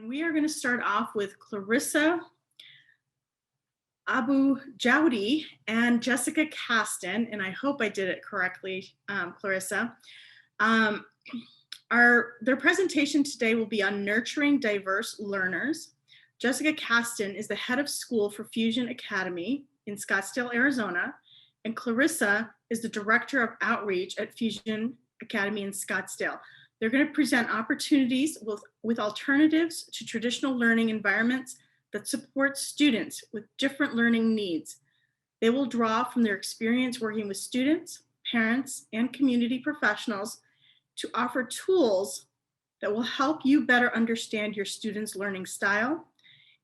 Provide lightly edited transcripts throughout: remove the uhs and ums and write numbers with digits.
And we are going to start off with Clarissa Abijaoude and Jessica Kasten, and I hope I did it correctly, Clarissa. Their presentation today will be on nurturing diverse learners. Jessica Kasten is the head of school for Fusion Academy in Scottsdale, Arizona, and Clarissa is the director of outreach at Fusion Academy in Scottsdale. They're going to present opportunities with alternatives to traditional learning environments that support students with different learning needs. They will draw from their experience working with students, parents, and community professionals to offer tools that will help you better understand your students' learning style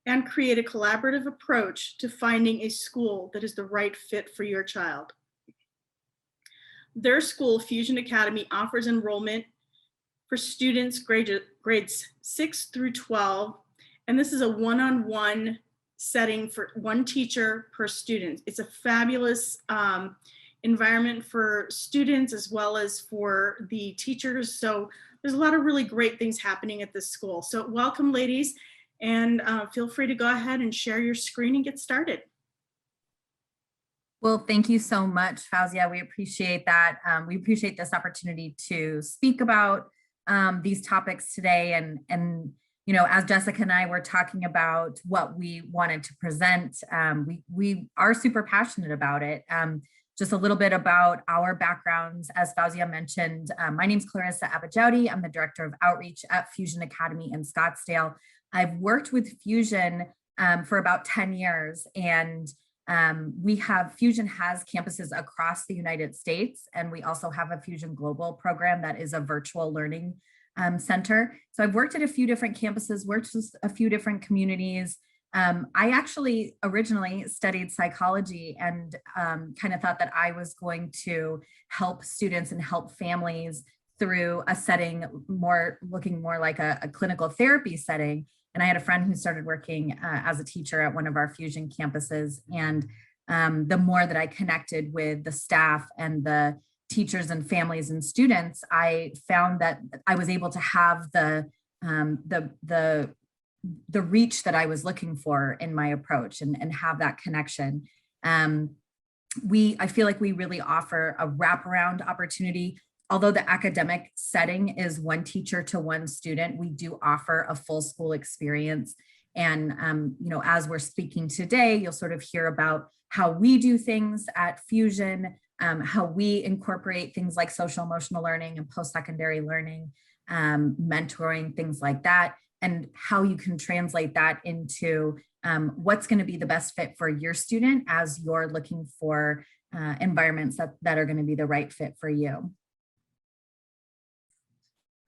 and create a collaborative approach to finding a school that is the right fit for your child. Their school, Fusion Academy, offers enrollment for students grades 6 through 12, and this is a one-on-one setting for one teacher per student. It's a fabulous environment for students as well as for the teachers. So there's a lot of really great things happening at this school. So welcome, ladies, and feel free to go ahead and share your screen and get started. Well, thank you so much, Fauzia. We appreciate that. We appreciate this opportunity to speak about these topics today. And you know, as Jessica and I were talking about what we wanted to present, we are super passionate about it. Just a little bit about our backgrounds. As Fauzia mentioned, my name is Clarissa Abijaoude. I'm the director of outreach at Fusion Academy in Scottsdale. I've worked with Fusion for about 10 years, and Fusion has campuses across the United States, and we also have a Fusion Global program that is a virtual learning center. So I've worked at a few different campuses, worked with a few different communities. I actually originally studied psychology and kind of thought that I was going to help students and help families through a setting looking more like a clinical therapy setting. And I had a friend who started working as a teacher at one of our Fusion campuses. And the more that I connected with the staff and the teachers and families and students, I found that I was able to have the reach that I was looking for in my approach and have that connection. I feel like we really offer a wraparound opportunity. Although the academic setting is one teacher to one student, we do offer a full school experience. And you know, as we're speaking today, you'll sort of hear about how we do things at Fusion, how we incorporate things like social emotional learning and post-secondary learning, mentoring, things like that, and how you can translate that into what's going to be the best fit for your student as you're looking for environments that are going to be the right fit for you.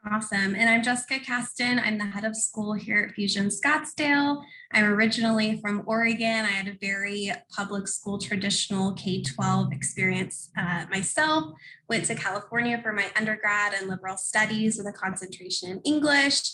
Awesome. And I'm Jessica Kasten. I'm the head of school here at Fusion Scottsdale. I'm originally from Oregon. I had a very public school traditional K-12 experience myself. Went to California for my undergrad and liberal studies with a concentration in English.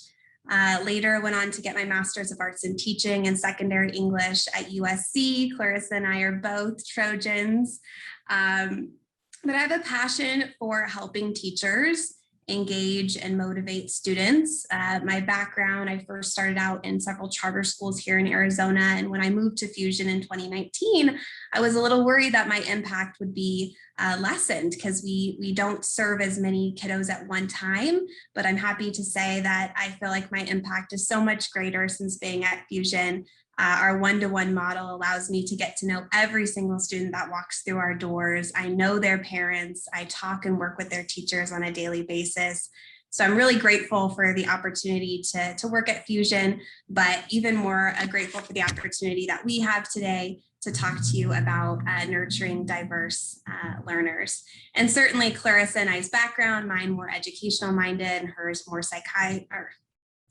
Later went on to get my master's of arts in teaching and secondary English at USC. Clarissa and I are both Trojans. But I have a passion for helping teachers engage and motivate students. My background, I first started out in several charter schools here in Arizona. And when I moved to Fusion in 2019, I was a little worried that my impact would be lessened because we don't serve as many kiddos at one time. But I'm happy to say that I feel like my impact is so much greater since being at Fusion. Our one-to-one model allows me to get to know every single student that walks through our doors. I know their parents. I talk and work with their teachers on a daily basis. So I'm really grateful for the opportunity to work at Fusion, but even more grateful for the opportunity that we have today to talk to you about nurturing diverse learners. And certainly Clarissa and I's background, mine more educational minded and hers more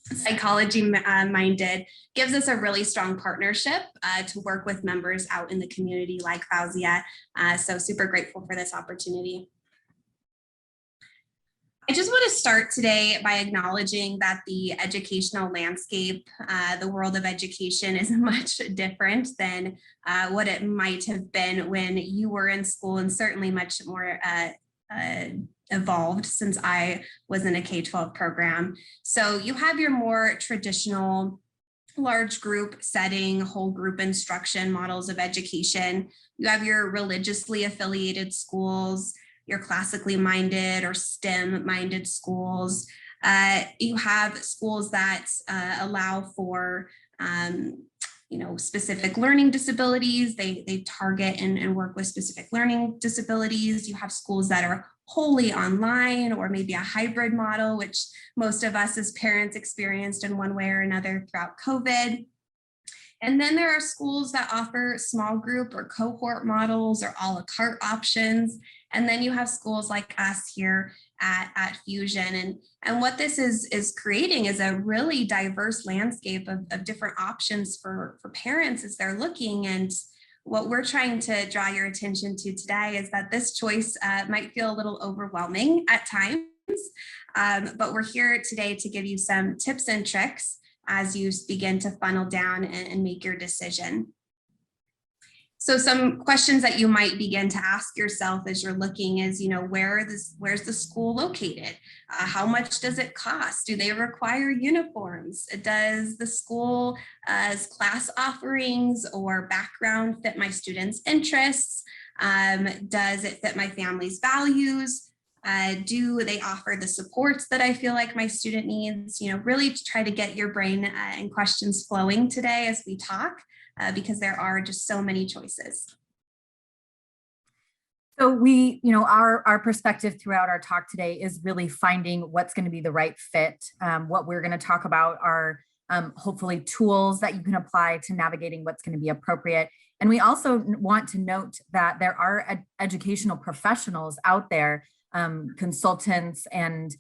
psychology minded, gives us a really strong partnership to work with members out in the community like Fauzia. So super grateful for this opportunity. I just want to start today by acknowledging that the educational landscape, the world of education is much different than what it might have been when you were in school, and certainly much more evolved since I was in a K-12 program. So you have your more traditional large group setting, whole group instruction models of education. You have your religiously affiliated schools, your classically minded or STEM minded schools. You have schools that allow for specific learning disabilities. They target and work with specific learning disabilities. You have schools that are wholly online or maybe a hybrid model, which most of us as parents experienced in one way or another throughout COVID. And then there are schools that offer small group or cohort models or a la carte options. And then you have schools like us here at Fusion. And what this is creating is a really diverse landscape of different options for parents as they're looking. And what we're trying to draw your attention to today is that this choice might feel a little overwhelming at times, but we're here today to give you some tips and tricks as you begin to funnel down and make your decision. So some questions that you might begin to ask yourself as you're looking is, where's the school located? How much does it cost? Do they require uniforms? Does the school's class offerings or background fit my students' interests? Does it fit my family's values? Do they offer the supports that I feel like my student needs? Really try to get your brain and questions flowing today as we talk. Because there are just so many choices. So our perspective throughout our talk today is really finding what's going to be the right fit. What we're going to talk about are hopefully tools that you can apply to navigating what's going to be appropriate. And we also want to note that there are educational professionals out there, consultants and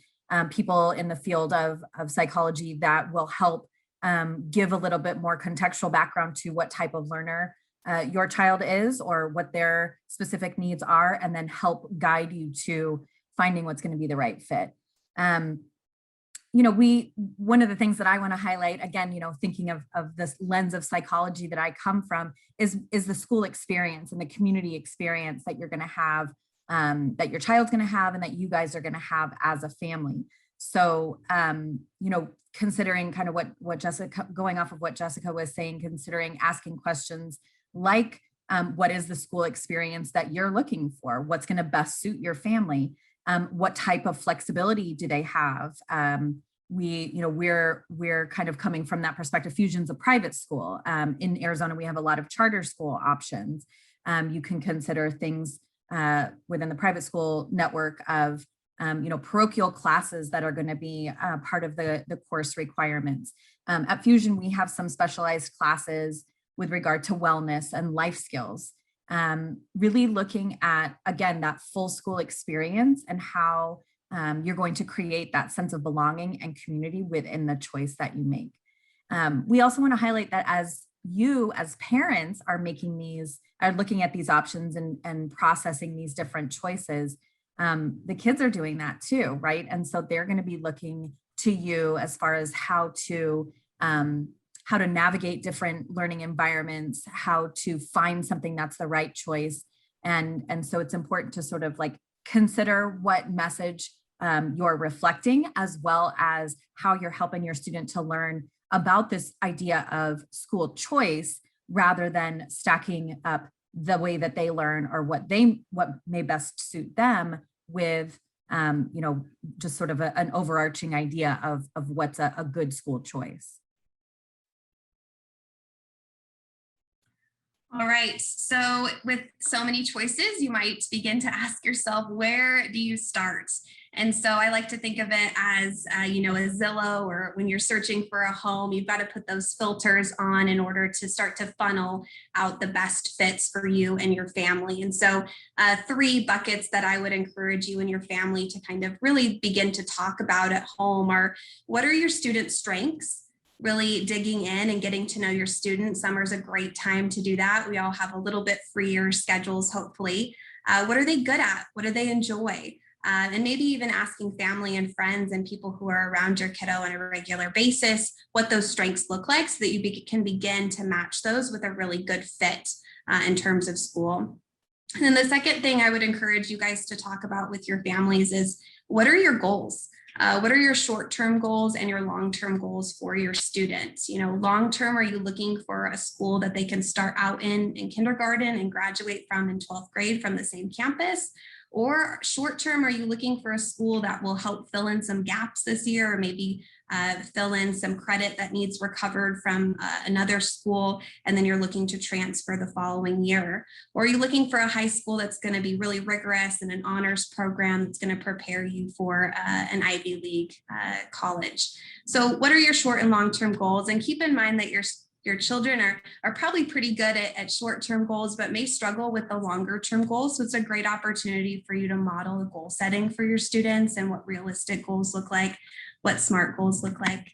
people in the field of psychology that will help give a little bit more contextual background to what type of learner your child is or what their specific needs are, and then help guide you to finding what's going to be the right fit. One of the things that I want to highlight, again, thinking of this lens of psychology that I come from is the school experience and the community experience that you're going to have, that your child's going to have, and that you guys are going to have as a family. So, considering kind of what Jessica, going off of what Jessica was saying, considering asking questions like, what is the school experience that you're looking for? What's going to best suit your family? What type of flexibility do they have? We're kind of coming from that perspective. Fusion's a private school. In Arizona, we have a lot of charter school options. You can consider things within the private school network of parochial classes that are going to be part of the course requirements. At Fusion, we have some specialized classes with regard to wellness and life skills, really looking at, again, that full school experience and how you're going to create that sense of belonging and community within the choice that you make. We also want to highlight that as you as parents are looking at these options and processing these different choices, the kids are doing that too, right? And so they're going to be looking to you as far as how to navigate different learning environments, how to find something that's the right choice. And so it's important to sort of like consider what message you're reflecting, as well as how you're helping your student to learn about this idea of school choice, rather than stacking up the way that they learn or what may best suit them with, just sort of an overarching idea of what's a good school choice. All right, so with so many choices, you might begin to ask yourself, where do you start? And so I like to think of it as, a Zillow, or when you're searching for a home, you've got to put those filters on in order to start to funnel out the best fits for you and your family. And so 3 buckets that I would encourage you and your family to kind of really begin to talk about at home are, what are your student strengths? Really digging in and getting to know your students. Summer's a great time to do that. We all have a little bit freer schedules, hopefully. What are they good at? What do they enjoy? And maybe even asking family and friends and people who are around your kiddo on a regular basis what those strengths look like, so that you can begin to match those with a really good fit in terms of school. And then the second thing I would encourage you guys to talk about with your families is, what are your goals? What are your short-term goals and your long-term goals for your students? You know, long-term, are you looking for a school that they can start out in kindergarten and graduate from in 12th grade from the same campus? Or short-term, are you looking for a school that will help fill in some gaps this year, or maybe fill in some credit that needs recovered from another school, and then you're looking to transfer the following year? Or are you looking for a high school that's going to be really rigorous and an honors program that's going to prepare you for an Ivy League college? So what are your short and long-term goals? And keep in mind that your children are probably pretty good at short-term goals, but may struggle with the longer-term goals. So it's a great opportunity for you to model a goal setting for your students and what realistic goals look like, what SMART goals look like.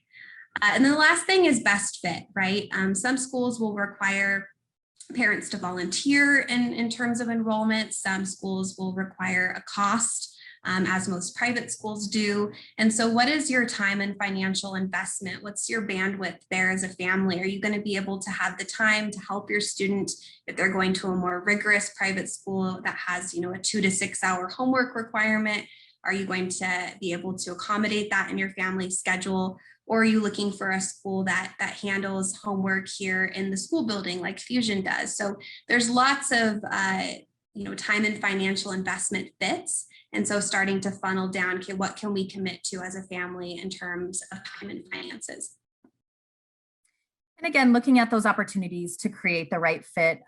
And then the last thing is best fit, right? Some schools will require parents to volunteer in terms of enrollment. Some schools will require a cost, as most private schools do. And so what is your time and financial investment? What's your bandwidth there as a family? Are you going to be able to have the time to help your student if they're going to a more rigorous private school that has, you know, a 2 to 6 hour homework requirement? Are you going to be able to accommodate that in your family schedule? Or are you looking for a school that handles homework here in the school building like Fusion does? So there's lots of time and financial investment fits. And so starting to funnel down, okay, what can we commit to as a family in terms of time and finances? And again, looking at those opportunities to create the right fit,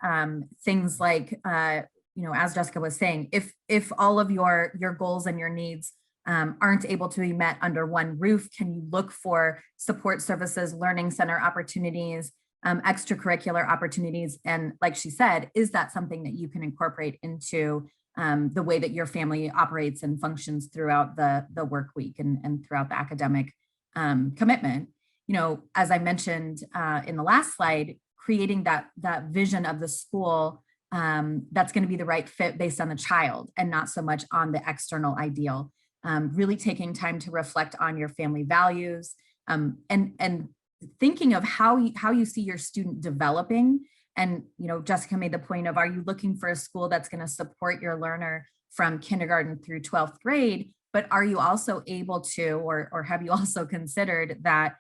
things like, as Jessica was saying, if all of your goals and your needs aren't able to be met under one roof, can you look for support services, learning center opportunities, extracurricular opportunities? And like she said, is that something that you can incorporate into the way that your family operates and functions throughout the work week and throughout the academic commitment? You know, as I mentioned in the last slide, creating that vision of the school that's going to be the right fit based on the child and not so much on the external ideal. Really taking time to reflect on your family values and thinking of how you see your student developing. And, Jessica made the point of, are you looking for a school that's going to support your learner from kindergarten through 12th grade, but are you also able to, or have you also considered that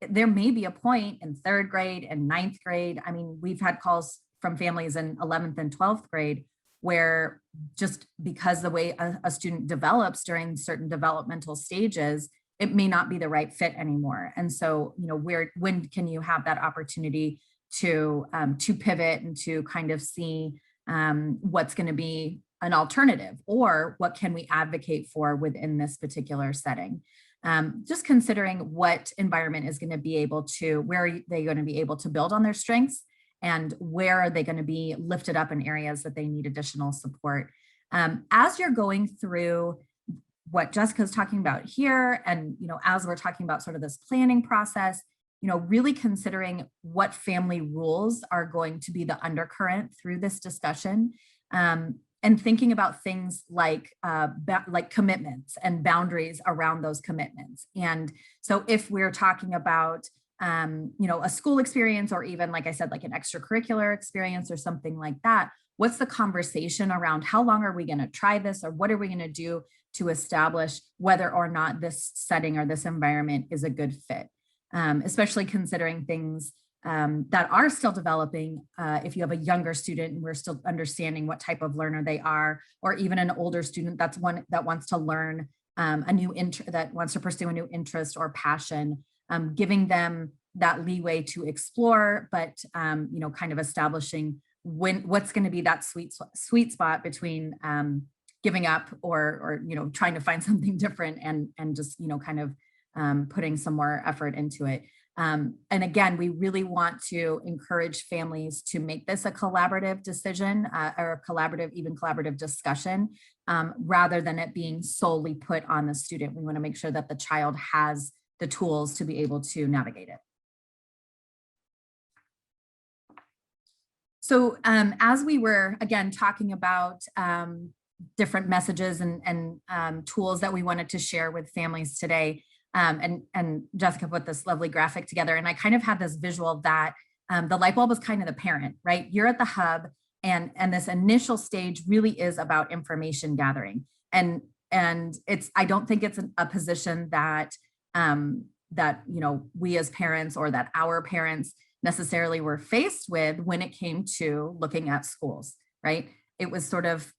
there may be a point in 3rd grade and 9th grade? I mean, we've had calls from families in 11th and 12th grade where just because the way a student develops during certain developmental stages, it may not be the right fit anymore. And so, when can you have that opportunity to pivot and to kind of see what's going to be an alternative, or what can we advocate for within this particular setting? Just considering what environment is going to be able to, where are they going to be able to build on their strengths, and where are they going to be lifted up in areas that they need additional support. As you're going through what Jessica's talking about here, and as we're talking about sort of this planning process, really considering what family rules are going to be the undercurrent through this discussion, and thinking about things like commitments and boundaries around those commitments. And so if we're talking about a school experience, or even, like I said, like an extracurricular experience or something like that, what's the conversation around how long are we going to try this, or what are we going to do to establish whether or not this setting or this environment is a good fit? Especially considering things that are still developing. If you have a younger student and we're still understanding what type of learner they are, or even an older student that wants to learn that wants to pursue a new interest or passion, giving them that leeway to explore, but kind of establishing what's going to be that sweet spot between giving up or trying to find something different and just kind of putting some more effort into it. And again, we really want to encourage families to make this a collaborative decision or a collaborative discussion, rather than it being solely put on the student. We want to make sure that the child has the tools to be able to navigate it. So as we were, again, talking about different messages and tools that we wanted to share with families today, and Jessica put this lovely graphic together, and I kind of had this visual that the light bulb is kind of the parent, right? You're at the hub, And this initial stage really is about information gathering. And I don't think it's a position that we as parents or that our parents necessarily were faced with when it came to looking at schools, right? It was sort of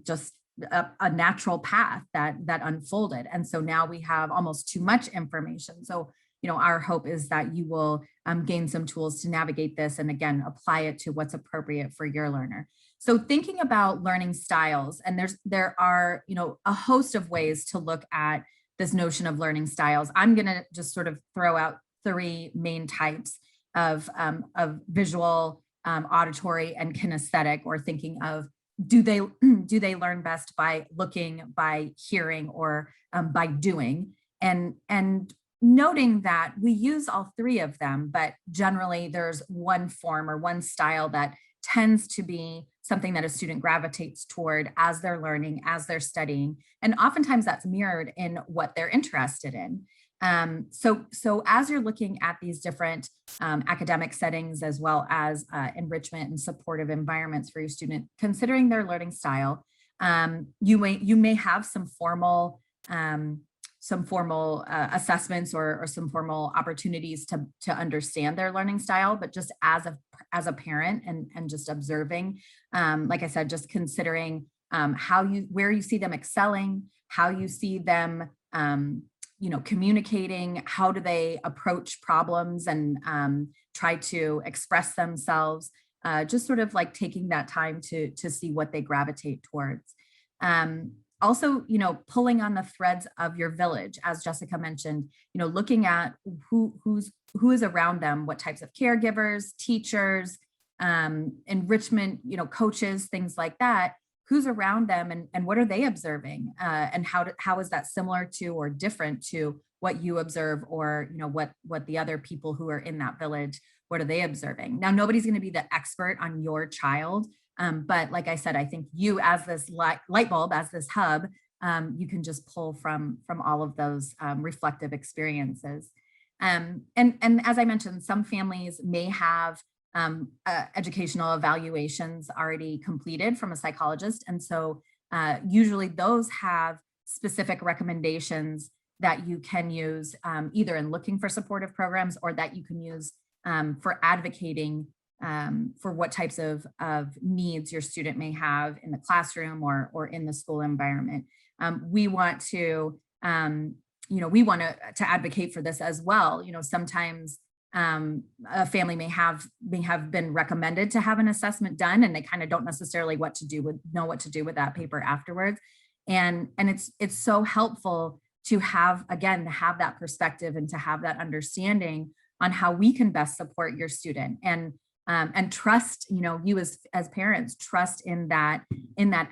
just a natural path that unfolded. And so now we have almost too much information. So, our hope is that you will gain some tools to navigate this and again, apply it to what's appropriate for your learner. So thinking about learning styles, and there are, a host of ways to look at this notion of learning styles. I'm going to just sort of throw out 3 main types of visual, auditory, and kinesthetic, or thinking of do they learn best by looking, by hearing, or by doing, and noting that we use all 3 of them, but generally there's one form or one style that tends to be something that a student gravitates toward as they're learning, as they're studying, and oftentimes that's mirrored in what they're interested in. So as you're looking at these different academic settings, as well as enrichment and supportive environments for your student, considering their learning style, you may have some formal assessments or some formal opportunities to understand their learning style, but just as a parent and just observing, like I said, just considering where you see them excelling, how you see them communicating, how do they approach problems and try to express themselves, just sort of like taking that time to see what they gravitate towards. Also, pulling on the threads of your village, as Jessica mentioned, looking at who is around them, what types of caregivers, teachers, enrichment, coaches, things like that, who's around them and what are they observing, and how is that similar to or different to what you observe, or what the other people who are in that village, what are they observing? Now, nobody's going to be the expert on your child. But like I said, I think you as this light bulb, as this hub, you can just pull from all of those reflective experiences. And as I mentioned, some families may have educational evaluations already completed from a psychologist. And so usually those have specific recommendations that you can use either in looking for supportive programs, or that you can use for advocating for what types of needs your student may have in the classroom or in the school environment. We want to advocate for this as well. Sometimes a family may have been recommended to have an assessment done, and they kind of don't necessarily know what to do with that paper afterwards. And it's so helpful to have that perspective and to have that understanding on how we can best support your student, and trust, you as parents, trust in that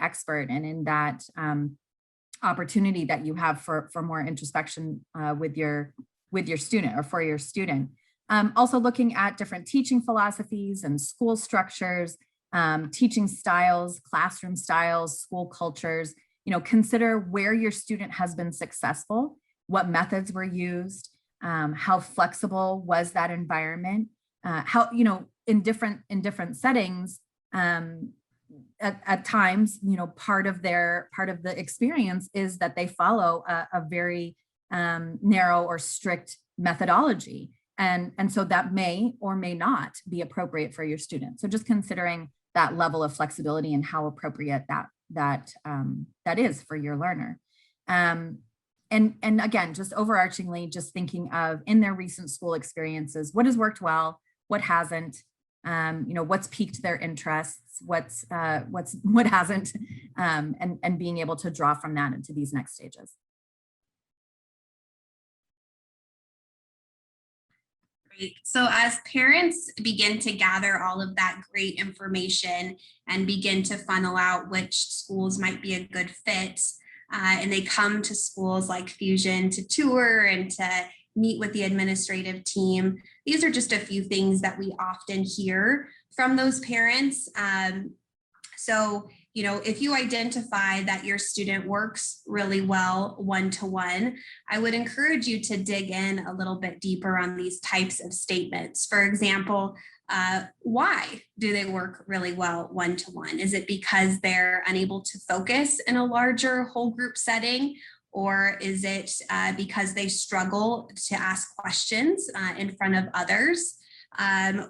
expert and in that opportunity that you have for more introspection with your student, or for your student. Also looking at different teaching philosophies and school structures, teaching styles, classroom styles, school cultures. Consider where your student has been successful, what methods were used, how flexible was that environment, how, in different settings, at times, part of the experience is that they follow a very narrow or strict methodology. And so that may or may not be appropriate for your student. So just considering that level of flexibility and how appropriate that is for your learner. And again, just overarchingly, just thinking of, in their recent school experiences, what has worked well, what hasn't, what's piqued their interests, what hasn't, and being able to draw from that into these next stages. Great. So as parents begin to gather all of that great information and begin to funnel out which schools might be a good fit, and they come to schools like Fusion to tour and to meet with the administrative team, these are just a few things that we often hear from those parents. So if you identify that your student works really well one-to-one, I would encourage you to dig in a little bit deeper on these types of statements. For example, why do they work really well one-to-one? Is it because they're unable to focus in a larger whole group setting? Or is it because they struggle to ask questions in front of others?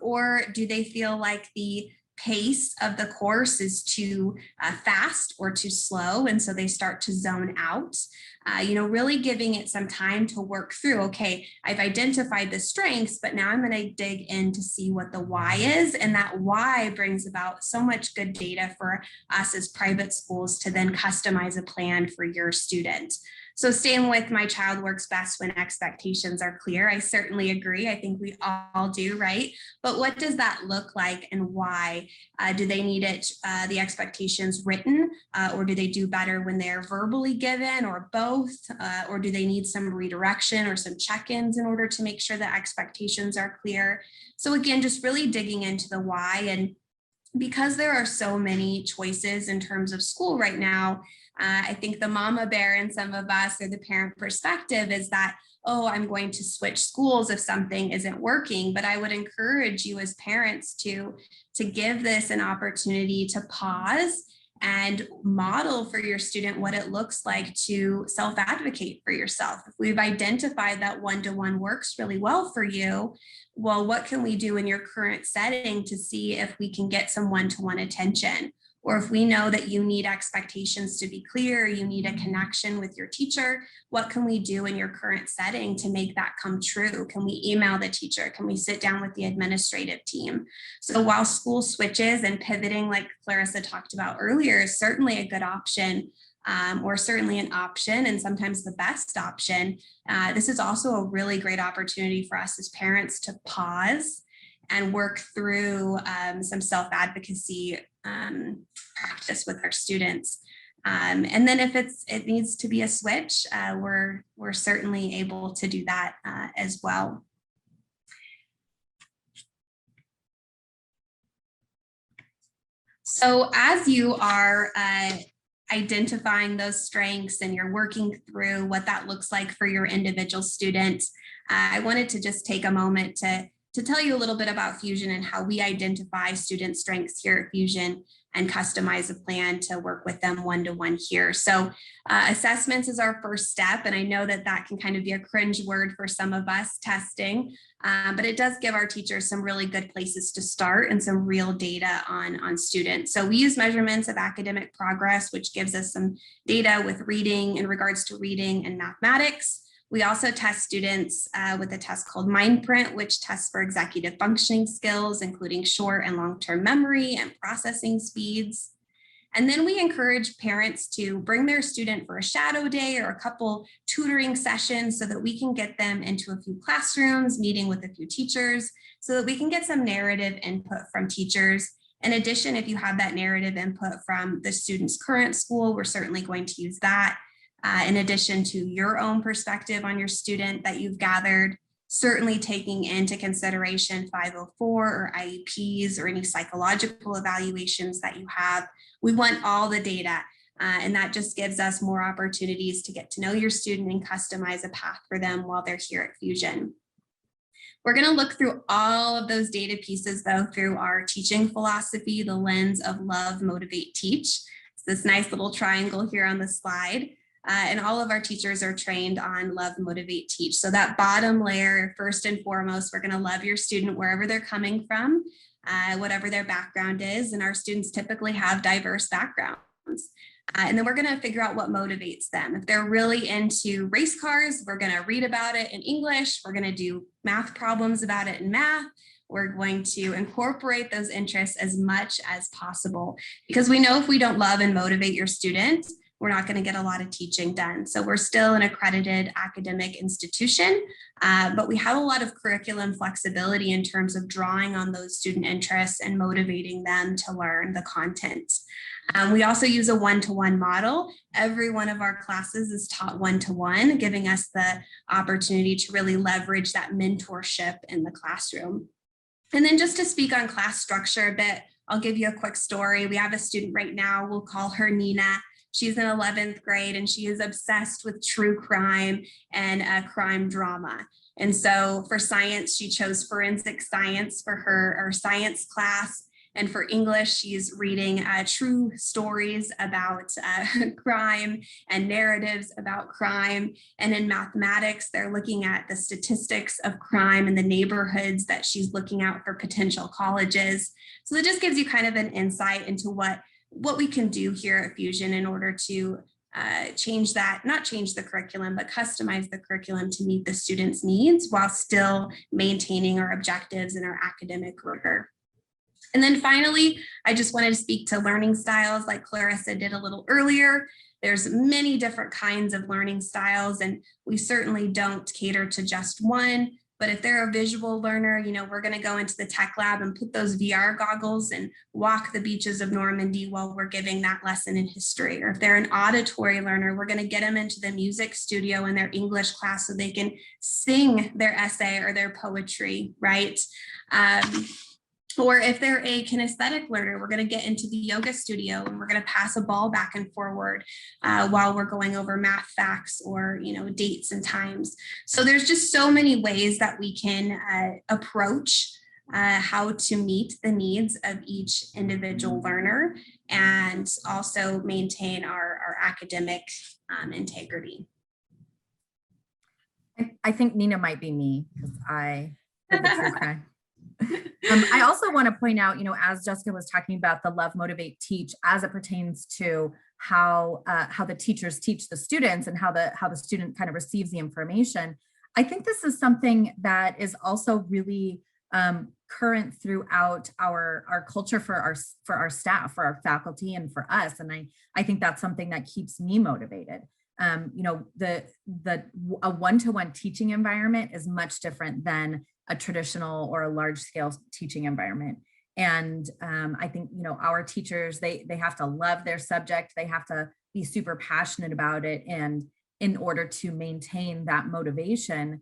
Or do they feel like the pace of the course is too fast or too slow, and so they start to zone out? Really giving it some time to work through, okay, I've identified the strengths, but now I'm going to dig in to see what the why is. And that why brings about so much good data for us as private schools to then customize a plan for your student. So staying with my child works best when expectations are clear. I certainly agree. I think we all do, right? But what does that look like and why? Do they need it, the expectations written, or do they do better when they're verbally given, or both? Or do they need some redirection or some check-ins in order to make sure that expectations are clear? So again, just really digging into the why. And because there are so many choices in terms of school right now, I think the mama bear in some of us, or the parent perspective, is that, oh, I'm going to switch schools if something isn't working. But I would encourage you as parents to give this an opportunity to pause and model for your student what it looks like to self-advocate for yourself. If we've identified that one-to-one works really well for you, well, what can we do in your current setting to see if we can get some one-to-one attention? Or if we know that you need expectations to be clear, you need a connection with your teacher, what can we do in your current setting to make that come true? Can we email the teacher? Can we sit down with the administrative team? So while school switches and pivoting, like Clarissa talked about earlier, is certainly a good option, or certainly an option, and sometimes the best option, this is also a really great opportunity for us as parents to pause and work through some self-advocacy practice with our students. And then if it needs to be a switch, we're certainly able to do that as well. So as you are identifying those strengths and you're working through what that looks like for your individual student, I wanted to just take a moment to tell you a little bit about Fusion and how we identify student strengths here at Fusion and customize a plan to work with them one-to-one here. So assessments is our first step. And I know that that can kind of be a cringe word for some of us, testing, but it does give our teachers some really good places to start and some real data on students. So we use measurements of academic progress, which gives us some data with reading in regards to reading and mathematics. We also test students with a test called MindPrint, which tests for executive functioning skills, including short and long-term memory and processing speeds. And then we encourage parents to bring their student for a shadow day or a couple tutoring sessions so that we can get them into a few classrooms, meeting with a few teachers, so that we can get some narrative input from teachers. In addition, if you have that narrative input from the student's current school, we're certainly going to use that. In addition to your own perspective on your student that you've gathered, certainly taking into consideration 504 or IEPs or any psychological evaluations that you have. We want all the data, and that just gives us more opportunities to get to know your student and customize a path for them while they're here at Fusion. We're going to look through all of those data pieces, though, through our teaching philosophy, the lens of love, motivate, teach. It's this nice little triangle here on the slide. And all of our teachers are trained on love, motivate, teach. So that bottom layer, first and foremost, we're going to love your student wherever they're coming from, whatever their background is. And our students typically have diverse backgrounds. And then we're going to figure out what motivates them. If they're really into race cars, we're going to read about it in English. We're going to do math problems about it in math. We're going to incorporate those interests as much as possible, because we know if we don't love and motivate your student, we're not going to get a lot of teaching done. So we're still an accredited academic institution, but we have a lot of curriculum flexibility in terms of drawing on those student interests and motivating them to learn the content. We also use a one-to-one model. Every one of our classes is taught one-to-one, giving us the opportunity to really leverage that mentorship in the classroom. And then just to speak on class structure a bit, I'll give you a quick story. We have a student right now, we'll call her Nina. She's in 11th grade and she is obsessed with true crime and crime drama. And so for science, she chose forensic science for her science class. And for English, she's reading true stories about crime and narratives about crime. And in mathematics, they're looking at the statistics of crime in the neighborhoods that she's looking at for potential colleges. So that just gives you kind of an insight into what we can do here at Fusion in order to change that, not change the curriculum, but customize the curriculum to meet the students' needs while still maintaining our objectives and our academic rigor. And then finally, I just wanted to speak to learning styles like Clarissa did a little earlier. There's many different kinds of learning styles, and we certainly don't cater to just one. But if they're a visual learner, we're going to go into the tech lab and put those VR goggles and walk the beaches of Normandy while we're giving that lesson in history. Or if they're an auditory learner, we're going to get them into the music studio in their English class so they can sing their essay or their poetry, right? Or if they're a kinesthetic learner, we're going to get into the yoga studio and we're going to pass a ball back and forward while we're going over math facts or, dates and times. So there's just so many ways that we can approach how to meet the needs of each individual learner and also maintain our academic integrity. I think Nina might be me because I did the true crime. I also want to point out, as Jessica was talking about the love, motivate, teach as it pertains to how the teachers teach the students and how the student kind of receives the information. I think this is something that is also really current throughout our culture for our staff, for our faculty, and for us. And I think that's something that keeps me motivated. A one-to-one teaching environment is much different than a traditional or a large scale teaching environment. And I think, our teachers, they have to love their subject. They have to be super passionate about it. And in order to maintain that motivation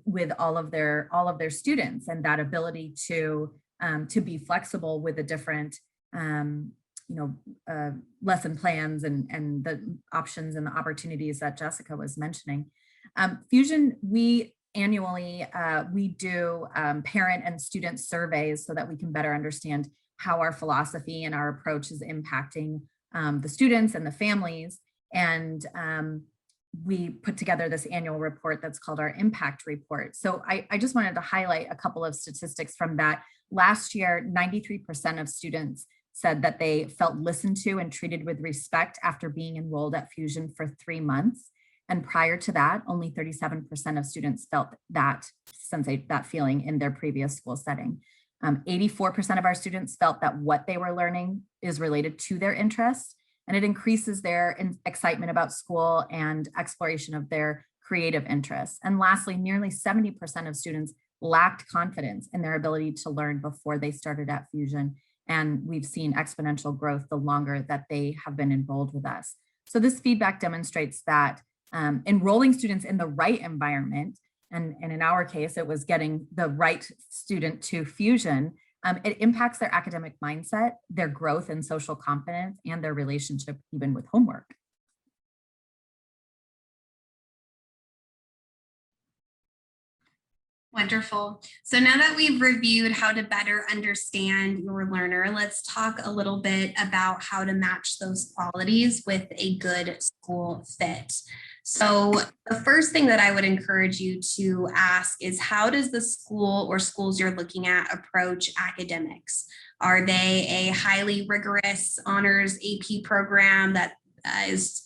with all of their students and that ability to be flexible with the different, lesson plans and the options and the opportunities that Jessica was mentioning. Fusion, annually, we do parent and student surveys so that we can better understand how our philosophy and our approach is impacting the students and the families. And we put together this annual report that's called our impact report. So I just wanted to highlight a couple of statistics from that. Last year, 93% of students said that they felt listened to and treated with respect after being enrolled at Fusion for 3 months. And prior to that, only 37% of students felt that feeling in their previous school setting. 84% of our students felt that what they were learning is related to their interests, and it increases their excitement about school and exploration of their creative interests. And lastly, nearly 70% of students lacked confidence in their ability to learn before they started at Fusion. And we've seen exponential growth the longer that they have been enrolled with us. So this feedback demonstrates that enrolling students in the right environment, and in our case, it was getting the right student to Fusion, it impacts their academic mindset, their growth and social confidence, and their relationship even with homework. Wonderful. So now that we've reviewed how to better understand your learner, let's talk a little bit about how to match those qualities with a good school fit. So the first thing that I would encourage you to ask is, how does the school or schools you're looking at approach academics? Are they a highly rigorous honors AP program that is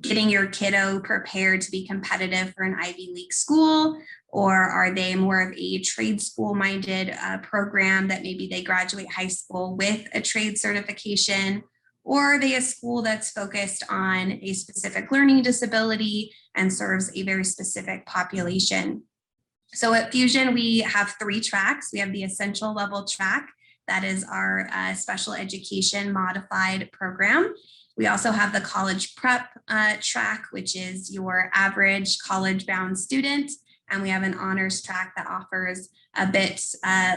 getting your kiddo prepared to be competitive for an Ivy League school? Or are they more of a trade school minded program that maybe they graduate high school with a trade certification? Or are they a school that's focused on a specific learning disability and serves a very specific population? So at Fusion, we have 3 tracks. We have the essential level track, that is our special education modified program. We also have the college prep track, which is your average college bound student. And we have an honors track that offers a bit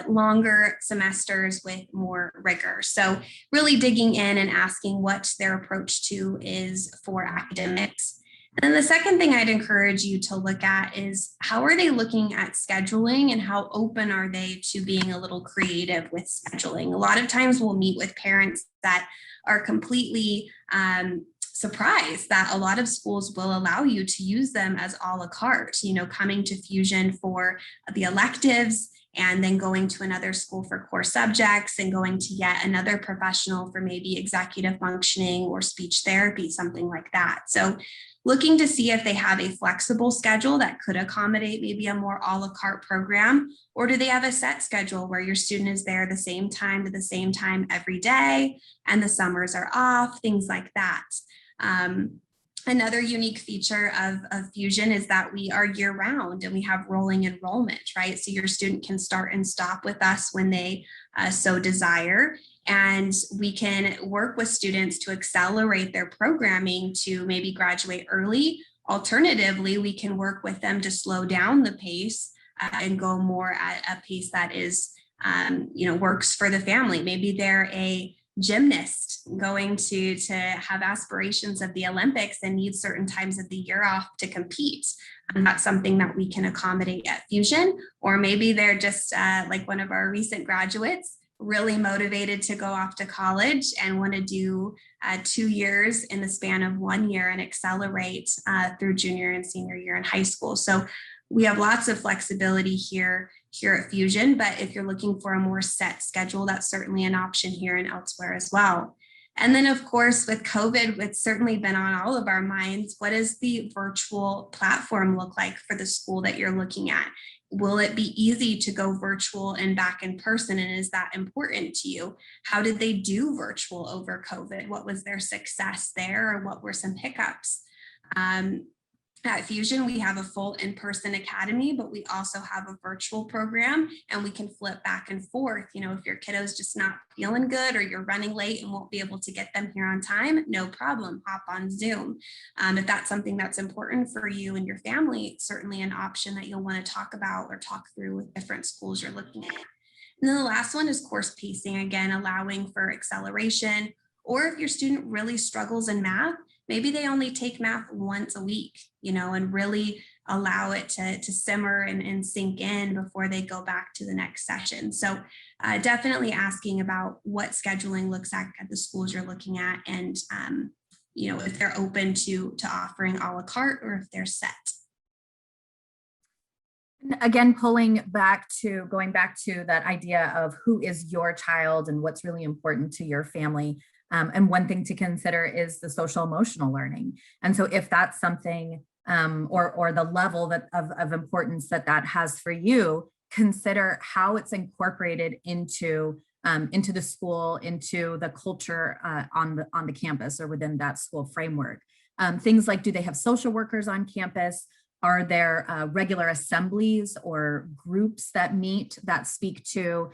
longer semesters with more rigor. So really digging in and asking what their approach to is for academics. And then the second thing I'd encourage you to look at is how are they looking at scheduling and how open are they to being a little creative with scheduling? A lot of times we'll meet with parents that are completely surprised that a lot of schools will allow you to use them as a la carte, coming to Fusion for the electives and then going to another school for core subjects and going to yet another professional for maybe executive functioning or speech therapy, something like that. So looking to see if they have a flexible schedule that could accommodate maybe a more a la carte program, or do they have a set schedule where your student is there the same time to the same time every day and the summers are off, things like that. Another unique feature of Fusion is that we are year round and we have rolling enrollment, right? So your student can start and stop with us when they so desire. And we can work with students to accelerate their programming to maybe graduate early. Alternatively, we can work with them to slow down the pace and go more at a pace that is, works for the family. Maybe they're a gymnast going to have aspirations of the Olympics and need certain times of the year off to compete. And that's something that we can accommodate at Fusion. Or maybe they're just like one of our recent graduates, really motivated to go off to college and want to do 2 years in the span of 1 year and accelerate through junior and senior year in high school. So we have lots of flexibility here at Fusion, but if you're looking for a more set schedule, that's certainly an option here and elsewhere as well. And then of course, with COVID, it's certainly been on all of our minds. What does the virtual platform look like for the school that you're looking at? Will it be easy to go virtual and back in person? And is that important to you? How did they do virtual over COVID? What was their success there? Or what were some hiccups? At Fusion, we have a full in-person academy, but we also have a virtual program and we can flip back and forth. If your kiddo's just not feeling good or you're running late and won't be able to get them here on time, no problem, hop on Zoom. If that's something that's important for you and your family, it's certainly an option that you'll want to talk about or talk through with different schools you're looking at. And then the last one is course pacing, again, allowing for acceleration. Or if your student really struggles in math, maybe they only take math once a week, and really allow it to simmer and sink in before they go back to the next session. So definitely asking about what scheduling looks like at the schools you're looking at and, if they're open to offering a la carte or if they're set. Again, going back to that idea of who is your child and what's really important to your family. And one thing to consider is the social emotional learning. And so if that's something or the level of importance that has for you, consider how it's incorporated into the school, into the culture on the campus or within that school framework. Things like, do they have social workers on campus? Are there regular assemblies or groups that meet that speak to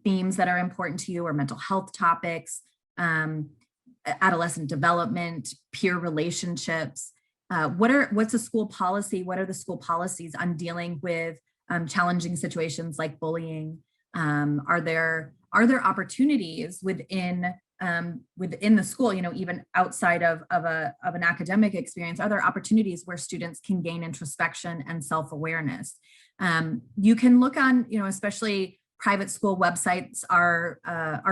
themes that are important to you or mental health topics? Adolescent development, peer relationships. What's a school policy? What are the school policies on dealing with challenging situations like bullying? Are there opportunities within the school, even outside of an academic experience? Are there opportunities where students can gain introspection and self-awareness? You can look on, especially private school websites are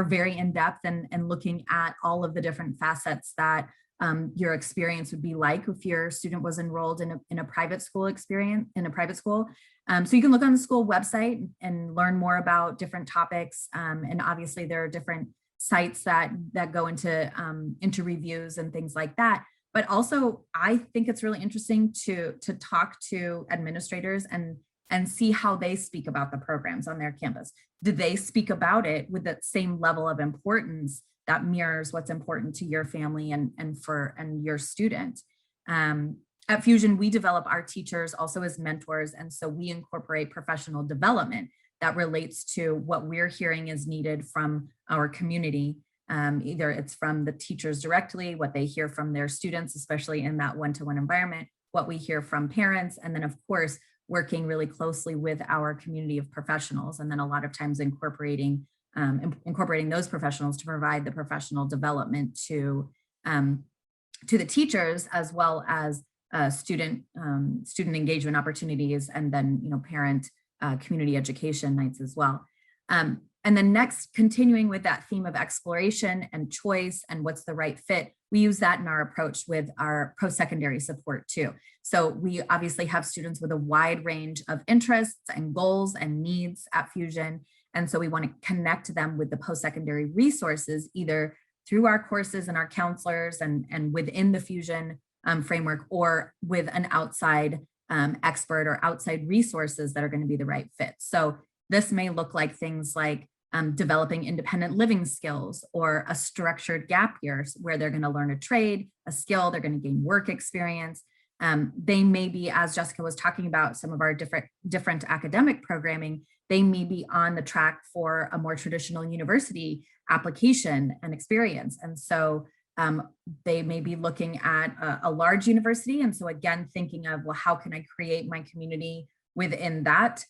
very in-depth and looking at all of the different facets that your experience would be like if your student was enrolled in a private school experience, in a private school. So you can look on the school website and learn more about different topics. And obviously there are different sites that go into reviews and things like that. But also I think it's really interesting to talk to administrators and see how they speak about the programs on their campus. Do they speak about it with that same level of importance that mirrors what's important to your family and your student? At Fusion, we develop our teachers also as mentors. And so we incorporate professional development that relates to what we're hearing is needed from our community. Either it's from the teachers directly, what they hear from their students, especially in that one-to-one environment, what we hear from parents, and then of course, working really closely with our community of professionals, and then a lot of times incorporating those professionals to provide the professional development to the teachers, as well as student engagement opportunities, and then parent community education nights as well. And then next, continuing with that theme of exploration and choice and what's the right fit, we use that in our approach with our post-secondary support too. So we obviously have students with a wide range of interests and goals and needs at Fusion. And so we want to connect them with the post-secondary resources, either through our courses and our counselors and within the Fusion framework, or with an outside expert or outside resources that are going to be the right fit. So this may look like things like developing independent living skills, or a structured gap year where they're going to learn a trade, a skill, they're going to gain work experience. They may be, as Jessica was talking about, some of our different academic programming, they may be on the track for a more traditional university application and experience. And so they may be looking at a large university. And so again, thinking of, well, how can I create my community within that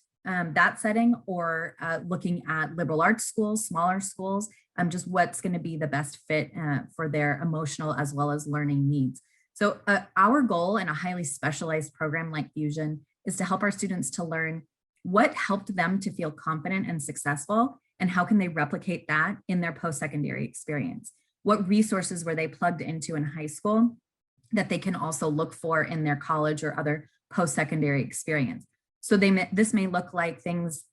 setting, or looking at liberal arts schools, smaller schools, just what's going to be the best fit for their emotional as well as learning needs. So our goal in a highly specialized program like Fusion is to help our students to learn what helped them to feel confident and successful, and how can they replicate that in their post-secondary experience. What resources were they plugged into in high school that they can also look for in their college or other post-secondary experience. So this may look like things,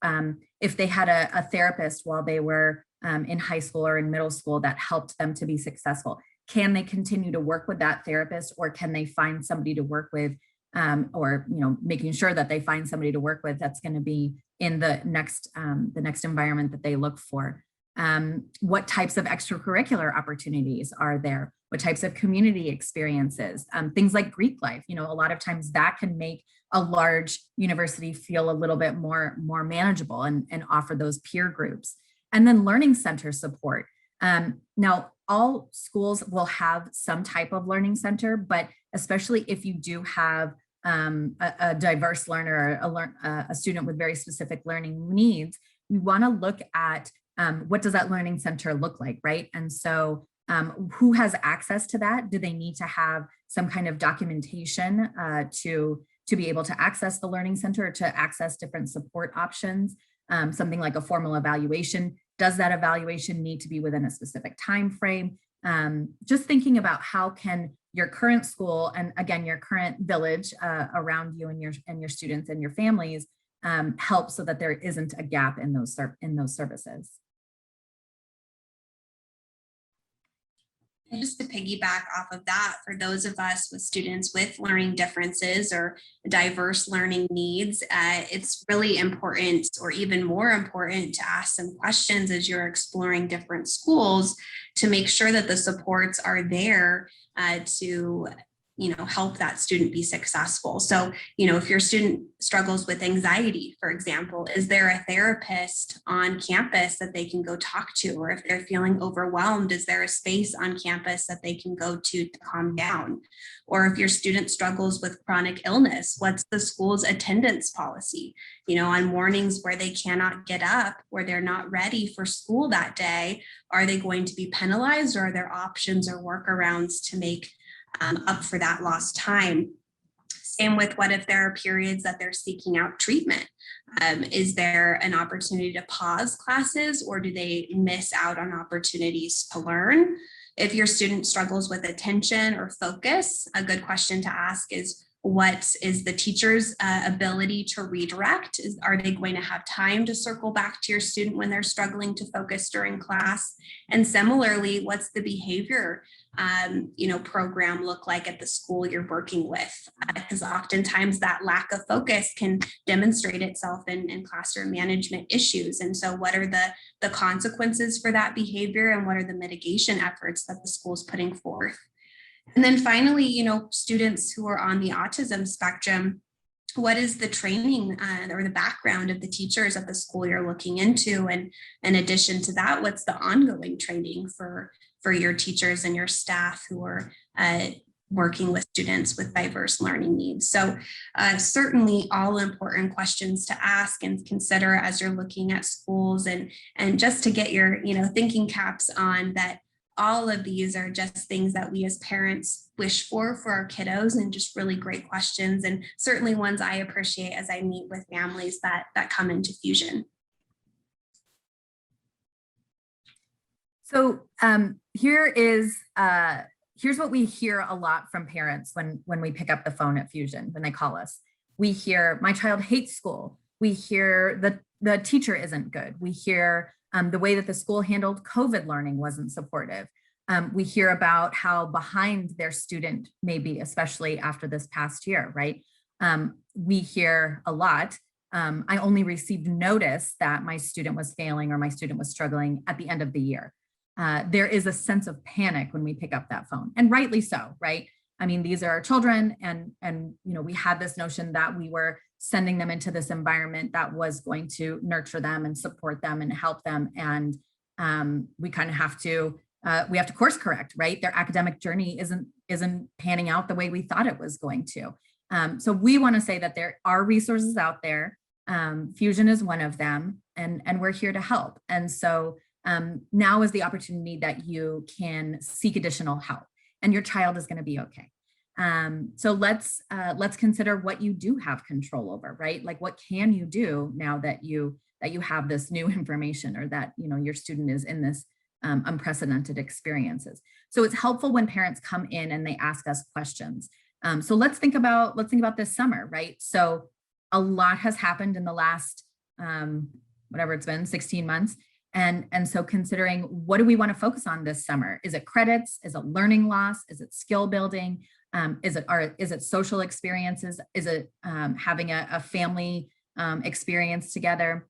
if they had a therapist while they were in high school or in middle school that helped them to be successful. Can they continue to work with that therapist, or can they find somebody to work with, or making sure that they find somebody to work with that's going to be in the next environment that they look for? What types of extracurricular opportunities are there? What types of community experiences? Things like Greek life, a lot of times that can make a large university feel a little bit more manageable and offer those peer groups. And then learning center support. Now, all schools will have some type of learning center, but especially if you do have a diverse learner, a student with very specific learning needs, we want to look at what does that learning center look like, right? And so who has access to that? Do they need to have some kind of documentation to be able to access the learning center, to access different support options? Something like a formal evaluation. Does that evaluation need to be within a specific time frame? Just thinking about how can your current school, and again, your current village around you and your students and your families help so that there isn't a gap in those services. And just to piggyback off of that, for those of us with students with learning differences or diverse learning needs, it's really important, or even more important, to ask some questions as you're exploring different schools to make sure that the supports are there to help that student be successful. So, if your student struggles with anxiety, for example, is there a therapist on campus that they can go talk to? Or if they're feeling overwhelmed, is there a space on campus that they can go to calm down? Or if your student struggles with chronic illness, what's the school's attendance policy? On mornings where they cannot get up, where they're not ready for school that day, are they going to be penalized, or are there options or workarounds to make up for that lost time? Same with what if there are periods that they're seeking out treatment? Is there an opportunity to pause classes, or do they miss out on opportunities to learn? If your student struggles with attention or focus, a good question to ask is, what is the teacher's ability to redirect? Are they going to have time to circle back to your student when they're struggling to focus during class? And similarly, what's the behavior program look like at the school you're working with? Because oftentimes that lack of focus can demonstrate itself in classroom management issues. And so what are the consequences for that behavior, and what are the mitigation efforts that the school is putting forth? And then finally, students who are on the autism spectrum, what is the training or the background of the teachers at the school you're looking into? And in addition to that, what's the ongoing training for your teachers and your staff who are working with students with diverse learning needs. So certainly all important questions to ask and consider as you're looking at schools, and just to get your thinking caps on that. All of these are just things that we as parents wish for our kiddos, and just really great questions, and certainly ones I appreciate as I meet with families that come into Fusion. So here's what we hear a lot from parents when we pick up the phone at Fusion, when they call us. We hear, my child hates school. We hear the teacher isn't good. We hear the way that the school handled COVID learning wasn't supportive. We hear about how behind their student may be, especially after this past year, right? We hear a lot. I only received notice that my student was failing or my student was struggling at the end of the year. There is a sense of panic when we pick up that phone, and rightly so, right? I mean, these are our children, and we had this notion that we were sending them into this environment that was going to nurture them and support them and help them, and we kind of have to course correct, right? Their academic journey isn't panning out the way we thought it was going to. So we want to say that there are resources out there. Fusion is one of them, and we're here to help. And so now is the opportunity that you can seek additional help, and your child is going to be okay. So let's consider what you do have control over, right? Like, what can you do now that you have this new information, or that your student is in this unprecedented experiences. So it's helpful when parents come in and they ask us questions. So let's think about this summer, right? So a lot has happened in the last whatever it's been, 16 months. And so considering, what do we want to focus on this summer? Is it credits? Is it learning loss? Is it skill building? Is it social experiences? Is it having a family experience together?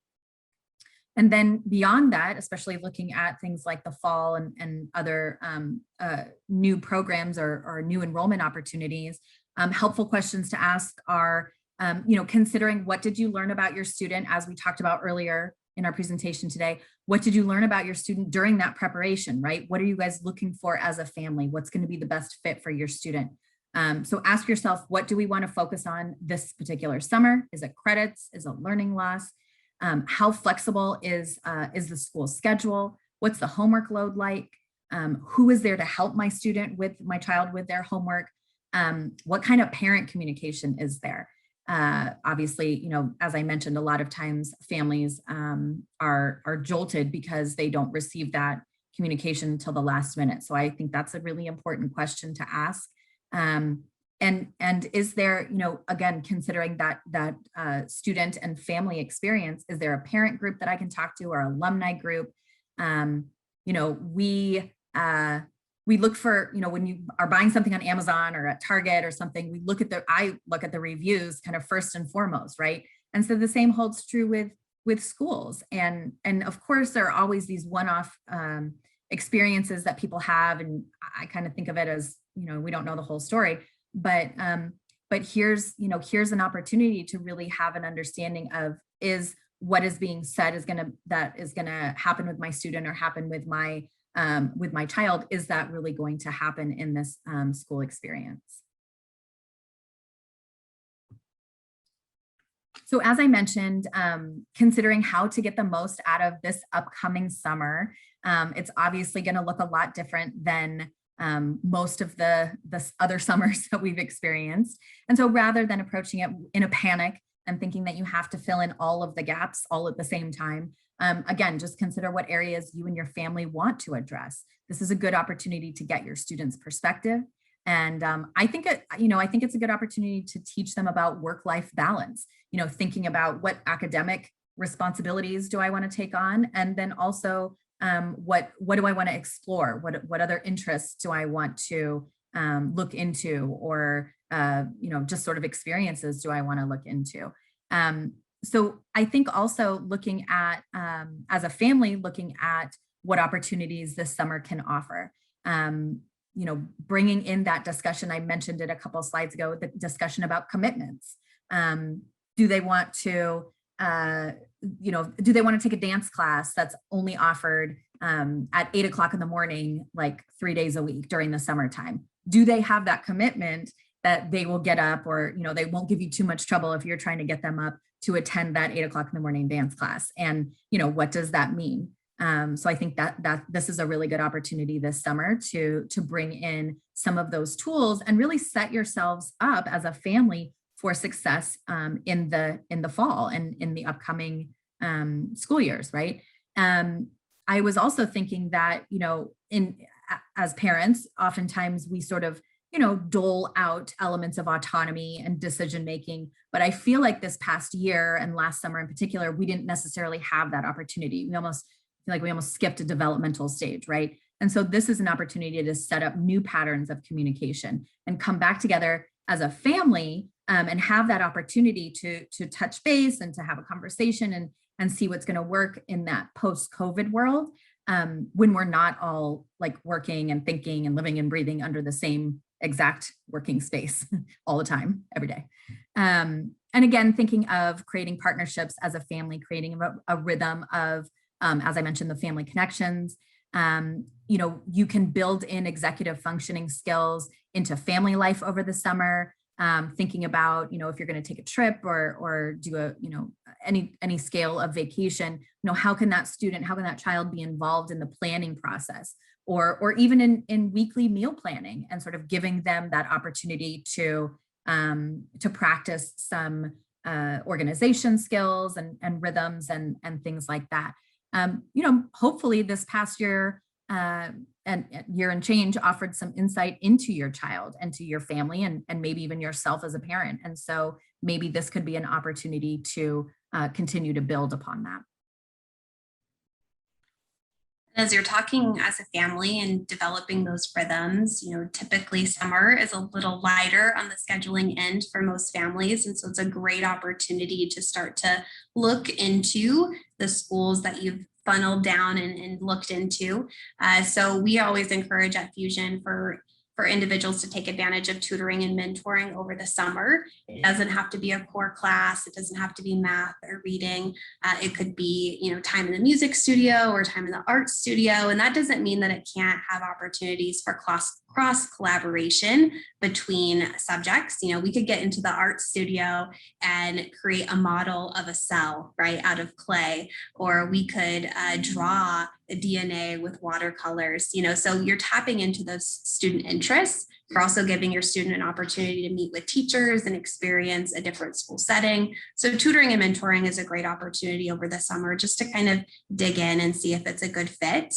And then beyond that, especially looking at things like the fall and other new programs or new enrollment opportunities, helpful questions to ask are, considering, what did you learn about your student, as we talked about earlier in our presentation today? What did you learn about your student during that preparation, right? What are you guys looking for as a family? What's going to be the best fit for your student? So ask yourself, what do we want to focus on this particular summer? Is it credits? Is it learning loss? How flexible is the school schedule? What's the homework load like? Who is there to help my child with their homework? What kind of parent communication is there? Obviously, as I mentioned, a lot of times families are jolted because they don't receive that communication until the last minute. So I think that's a really important question to ask. And is there, again, considering that student and family experience, is there a parent group that I can talk to, or alumni group? We look for, when you are buying something on Amazon or at Target or something, I look at the reviews kind of first and foremost, right? And so the same holds true with schools. And of course, there are always these one-off experiences that people have. And I kind of think of it as, we don't know the whole story, but here's an opportunity to really have an understanding of, is what is being said that is gonna happen with my student or happen with my child, is that really going to happen in this school experience? So as I mentioned, considering how to get the most out of this upcoming summer, it's obviously going to look a lot different than most of the other summers that we've experienced. And so rather than approaching it in a panic and thinking that you have to fill in all of the gaps all at the same time, again, just consider what areas you and your family want to address. This is a good opportunity to get your students' perspective. And I think it's a good opportunity to teach them about work-life balance, thinking about what academic responsibilities do I want to take on? And then also, what do I want to explore? What other interests do I want to look into, or just sort of experiences do I want to look into? So I think also looking at, as a family, looking at what opportunities this summer can offer. Bringing in that discussion, I mentioned it a couple of slides ago, the discussion about commitments. Do they want to, take a dance class that's only offered at 8 o'clock in the morning, like 3 days a week during the summertime? do they have that commitment that they will get up, or, they won't give you too much trouble if you're trying to get them up to attend that 8 o'clock in the morning dance class? And, what does that mean? So I think that this is a really good opportunity this summer to bring in some of those tools and really set yourselves up as a family for success in the fall and in the upcoming school years, right? I was also thinking that, as parents, oftentimes we sort of, dole out elements of autonomy and decision-making. But I feel like this past year and last summer in particular, we didn't necessarily have that opportunity. We almost skipped a developmental stage, right? And so this is an opportunity to set up new patterns of communication and come back together as a family and have that opportunity to touch base and to have a conversation and see what's going to work in that post-COVID world when we're not all like working and thinking and living and breathing under the same exact working space all the time, every day. And again, thinking of creating partnerships as a family, creating a rhythm of, as I mentioned, the family connections. You can build in executive functioning skills into family life over the summer. Thinking about, if you're going to take a trip or do any scale of vacation, how can that child be involved in the planning process, or even in weekly meal planning, and sort of giving them that opportunity to practice some organization skills and rhythms and things like that. Hopefully this past year and year and change offered some insight into your child and to your family and maybe even yourself as a parent. And so maybe this could be an opportunity to continue to build upon that. As you're talking as a family and developing those rhythms, typically summer is a little lighter on the scheduling end for most families. And so it's a great opportunity to start to look into the schools that you've funneled down and looked into. So we always encourage at Fusion for individuals to take advantage of tutoring and mentoring over the summer. It doesn't have to be a core class. It doesn't have to be math or reading. It could be, time in the music studio or time in the art studio. And that doesn't mean that it can't have opportunities for cross collaboration between subjects. We could get into the art studio and create a model of a cell, right, out of clay, or we could draw the DNA with watercolors, so you're tapping into those student interests. You're also giving your student an opportunity to meet with teachers and experience a different school setting. So tutoring and mentoring is a great opportunity over the summer just to kind of dig in and see if it's a good fit.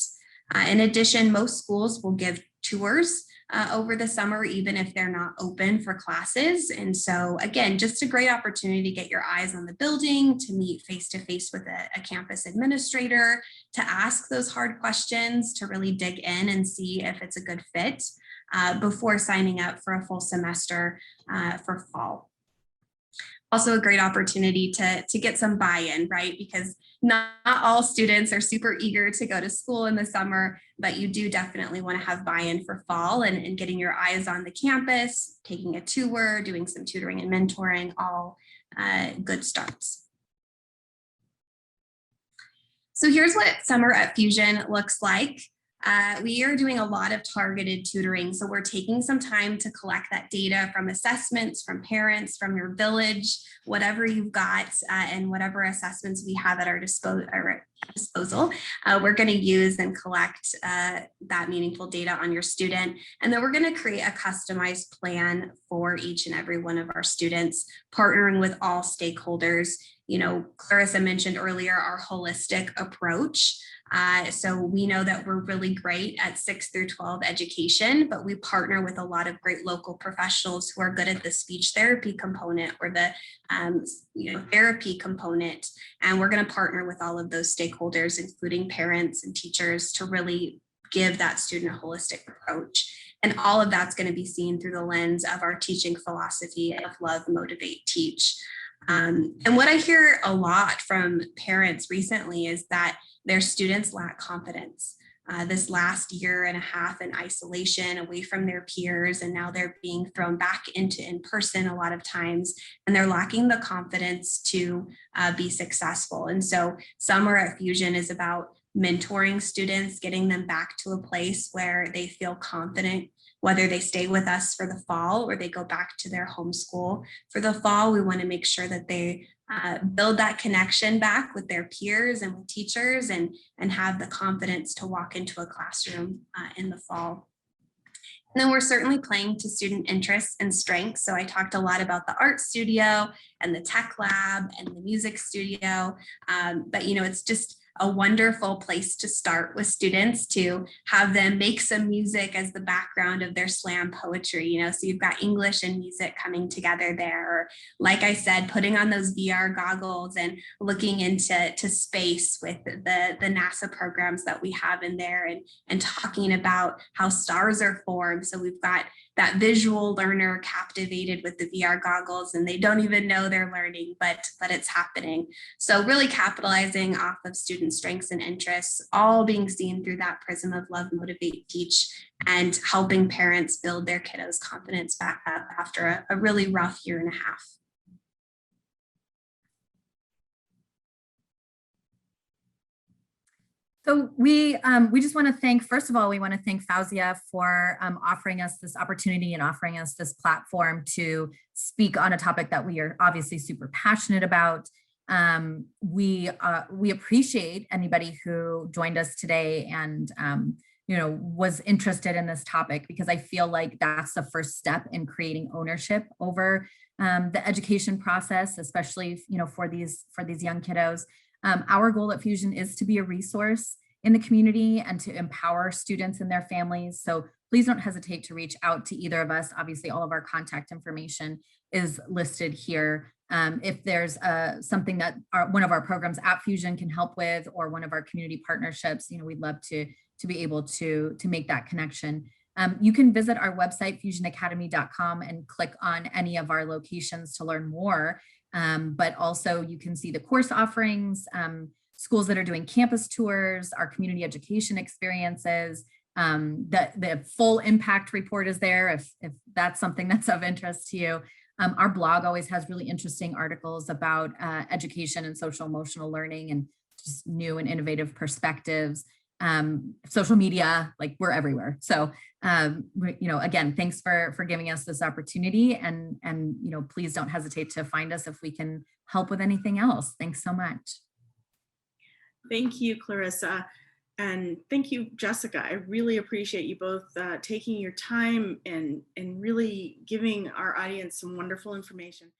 In addition, most schools will give tours over the summer, even if they're not open for classes. And so again, just a great opportunity to get your eyes on the building, to meet face-to-face with a campus administrator, to ask those hard questions, to really dig in and see if it's a good fit before signing up for a full semester for fall. Also a great opportunity to get some buy-in, right? Because not all students are super eager to go to school in the summer, but you do definitely want to have buy-in for fall and getting your eyes on the campus, taking a tour, doing some tutoring and mentoring, all good starts. So here's what summer at Fusion looks like. We are doing a lot of targeted tutoring. So we're taking some time to collect that data from assessments, from parents, from your village, whatever you've got, and whatever assessments we have at our disposal. We're going to use and collect that meaningful data on your student. And then we're going to create a customized plan for each and every one of our students, partnering with all stakeholders. Clarissa mentioned earlier our holistic approach. So we know that we're really great at 6 through 12 education, but we partner with a lot of great local professionals who are good at the speech therapy component or the therapy component. And we're going to partner with all of those stakeholders, including parents and teachers, to really give that student a holistic approach. And all of that's going to be seen through the lens of our teaching philosophy of love, motivate, teach. And what I hear a lot from parents recently is that their students lack confidence. This last year and a half in isolation, away from their peers, and now they're being thrown back into in-person a lot of times, and they're lacking the confidence to be successful. And so summer at Fusion is about mentoring students, getting them back to a place where they feel confident whether they stay with us for the fall or they go back to their home school. For the fall, we want to make sure that they build that connection back with their peers and with teachers, and have the confidence to walk into a classroom in the fall. And then we're certainly playing to student interests and strengths. So I talked a lot about the art studio and the tech lab and the music studio. But it's just a wonderful place to start with students, to have them make some music as the background of their slam poetry. So you've got English and music coming together there. Or, like I said, putting on those VR goggles and looking into space with the NASA programs that we have in there, and talking about how stars are formed. So we've got that visual learner captivated with the VR goggles, and they don't even know they're learning, but it's happening. So really capitalizing off of student strengths and interests, all being seen through that prism of love, motivate, teach, and helping parents build their kiddos' confidence back up after a really rough year and a half. So we just want to thank, first of all, we want to thank Fauzia for offering us this opportunity and offering us this platform to speak on a topic that we are obviously super passionate about. We appreciate anybody who joined us today and was interested in this topic, because I feel like that's the first step in creating ownership over the education process, especially for these young kiddos. Our goal at Fusion is to be a resource in the community and to empower students and their families. So please don't hesitate to reach out to either of us. Obviously, all of our contact information is listed here. If there's something that one of our programs at Fusion can help with, or one of our community partnerships, we'd love to be able to make that connection. You can visit our website, fusionacademy.com, and click on any of our locations to learn more. But also you can see the course offerings, schools that are doing campus tours, our community education experiences. The full impact report is there if that's something that's of interest to you. Our blog always has really interesting articles about education and social emotional learning and just new and innovative perspectives. Social media, like we're everywhere. So, again, thanks for giving us this opportunity, and please don't hesitate to find us if we can help with anything else. Thanks so much. Thank you, Clarissa. And thank you, Jessica. I really appreciate you both taking your time and really giving our audience some wonderful information.